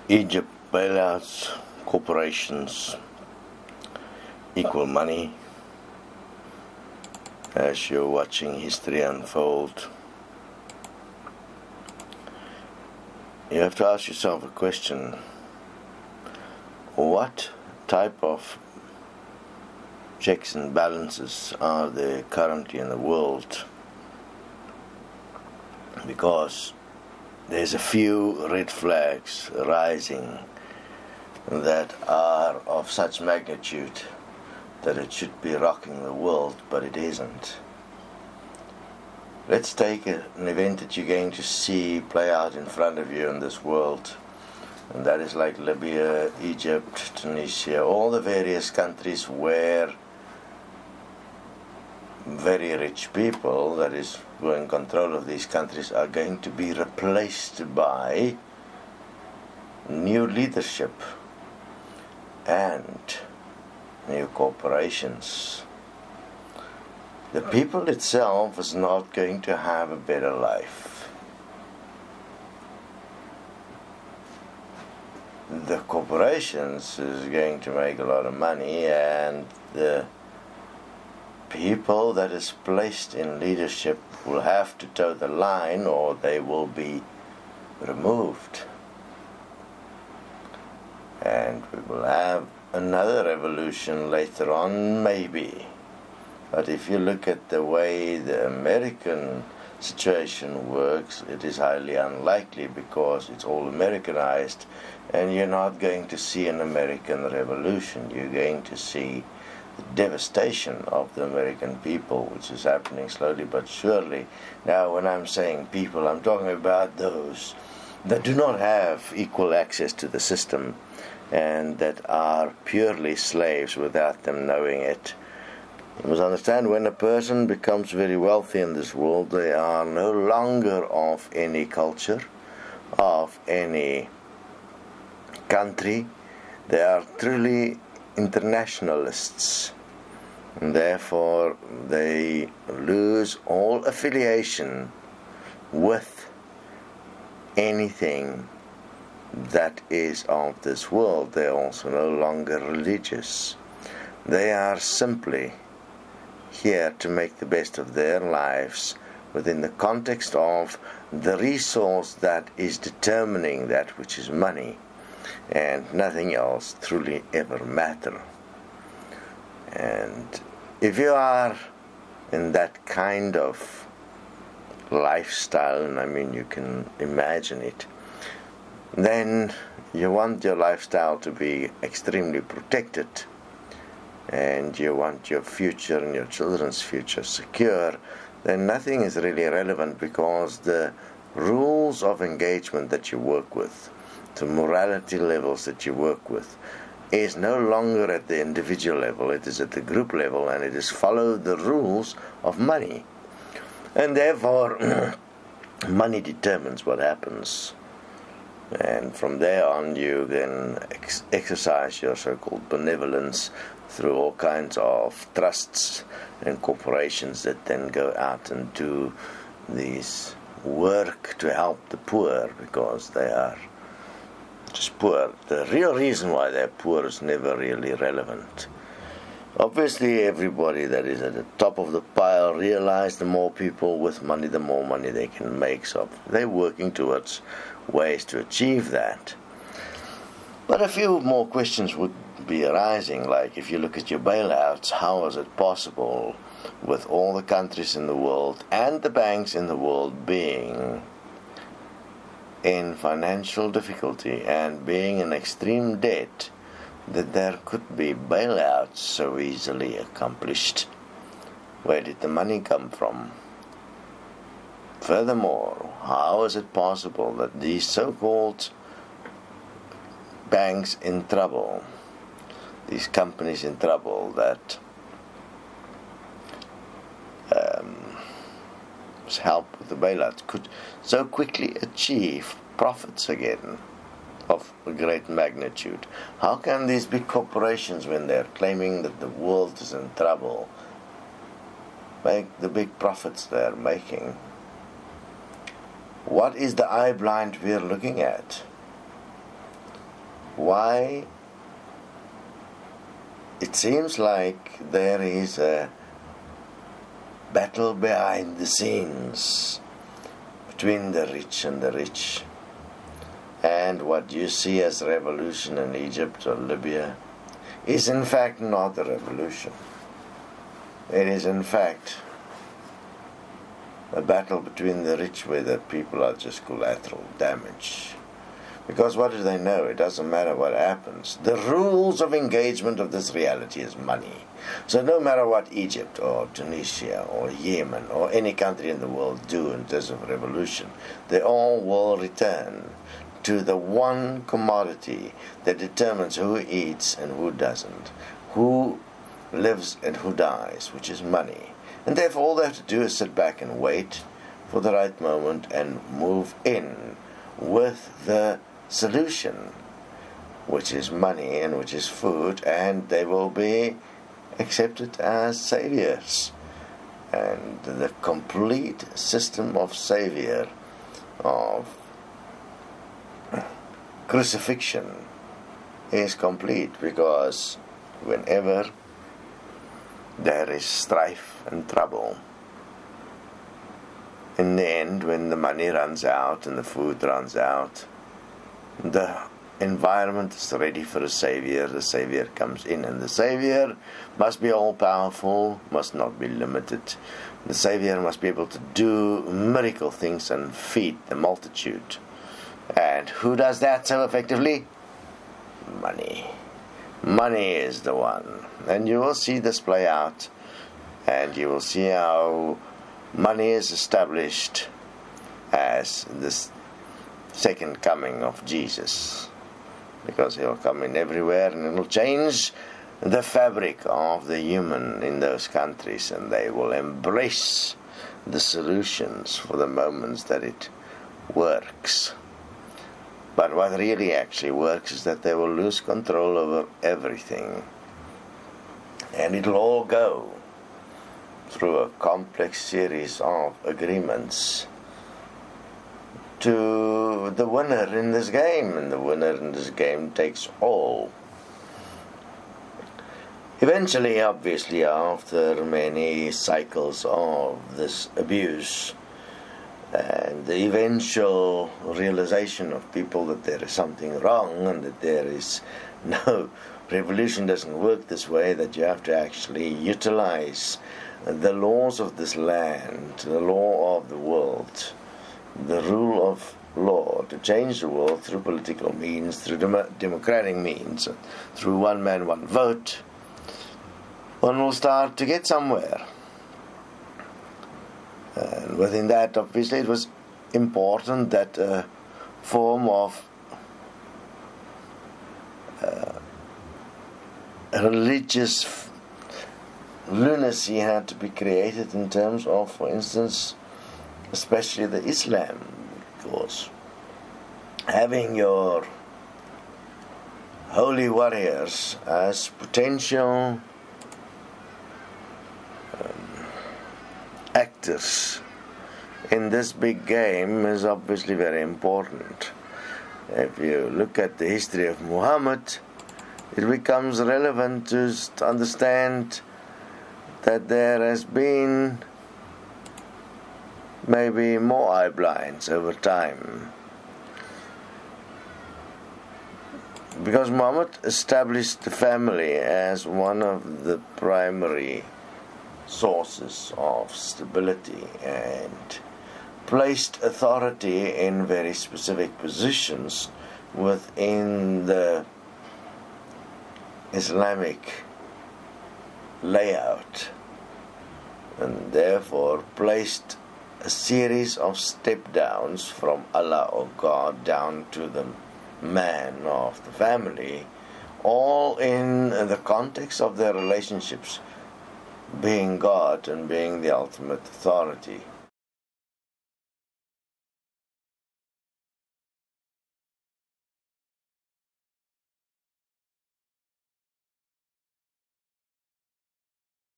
Egypt bailouts, corporations, equal money. As you're watching history unfold, you have to ask yourself a question. What type of checks and balances are there currently in the world? Because there's a few red flags rising that are of such magnitude that it should be rocking the world, but it isn't. Let's take an event that you're going to see play out in front of you in this world, and that is like Libya, Egypt, Tunisia, all the various countries where very rich people, that is, who are in control of these countries, are going to be replaced by new leadership and new corporations. The people itself is not going to have a better life. The corporations is going to make a lot of money, and the people that is placed in leadership will have to toe the line or they will be removed. And we will have another revolution later on, maybe. But if you look at the way the American situation works, it is highly unlikely because it's all Americanized, and you're not going to see an American revolution. You're going to see the devastation of the American people, which is happening slowly but surely. Now, when I'm saying people, I'm talking about those that do not have equal access to the system and that are purely slaves without them knowing it. You must understand, when a person becomes very wealthy in this world, they are no longer of any culture, of any country. They are truly internationalists, and therefore they lose all affiliation with anything that is of this world. They are also no longer religious. They are simply here to make the best of their lives within the context of the resource that is determining that which is money, and nothing else truly ever matter. And if you are in that kind of lifestyle, and I mean you can imagine it, then you want your lifestyle to be extremely protected, and you want your future and your children's future secure, then nothing is really relevant, because the rules of engagement that you work with, the morality levels that you work with, is no longer at the individual level, it is at the group level, and it is follow the rules of money. And therefore, money determines what happens. And from there on, you then exercise your so-called benevolence through all kinds of trusts and corporations that then go out and do these work to help the poor, because they are just poor. The real reason why they're poor is never really relevant. Obviously, everybody that is at the top of the pile realize the more people with money, the more money they can make. So they're working towards ways to achieve that. But a few more questions would be arising, like if you look at your bailouts, how is it possible with all the countries in the world and the banks in the world being in financial difficulty and being in extreme debt, that there could be bailouts so easily accomplished? Where did the money come from? Furthermore, how is it possible that these so-called banks in trouble, these companies in trouble that help with the bailouts, could so quickly achieve profits again of a great magnitude? How can these big corporations, when they're claiming that the world is in trouble, make the big profits they're making? What is the eye blind we're looking at? why it seems like there is a battle behind the scenes between the rich and the rich. And what you see as revolution in Egypt or Libya is in fact not a revolution. It is in fact a battle between the rich where the people are just collateral damage. Because what do they know? It doesn't matter what happens. The rules of engagement of this reality is money. So no matter what Egypt or Tunisia or Yemen or any country in the world do in terms of revolution, they all will return to the one commodity that determines who eats and who doesn't, who lives and who dies, which is money. And therefore all they have to do is sit back and wait for the right moment and move in with the solution, which is money and which is food, and they will be accepted as saviors. And the complete system of savior, of crucifixion, is complete, because whenever there is strife and trouble, in the end, when the money runs out and the food runs out, the environment is ready for a savior. The savior comes in, and the savior must be all-powerful, must not be limited. The savior must be able to do miracle things and feed the multitude. And who does that so effectively? Money. Money is the one. And you will see this play out, and you will see how money is established as this second coming of Jesus, because he'll come in everywhere and it'll change the fabric of the human in those countries, and they will embrace the solutions for the moments that it works. But what really actually works is that they will lose control over everything, and it'll all go through a complex series of agreements to the winner in this game, and the winner in this game takes all. Eventually, obviously, after many cycles of this abuse and the eventual realization of people that there is something wrong and that there is no, revolution doesn't work this way, that you have to actually utilize the laws of this land, the law of the world, the rule of law, to change the world through political means, through democratic means, through one man, one vote, one will start to get somewhere. And within that, obviously, it was important that a form of religious lunacy had to be created in terms of, for instance, especially the Islam, because having your holy warriors as potential actors in this big game is obviously very important. If you look at the history of Muhammad, it becomes relevant to understand that there has been maybe more eye blinds over time, because Muhammad established the family as one of the primary sources of stability and placed authority in very specific positions within the Islamic layout, and therefore placed a series of step downs from Allah or God down to the man of the family, all in the context of their relationships being God and being the ultimate authority.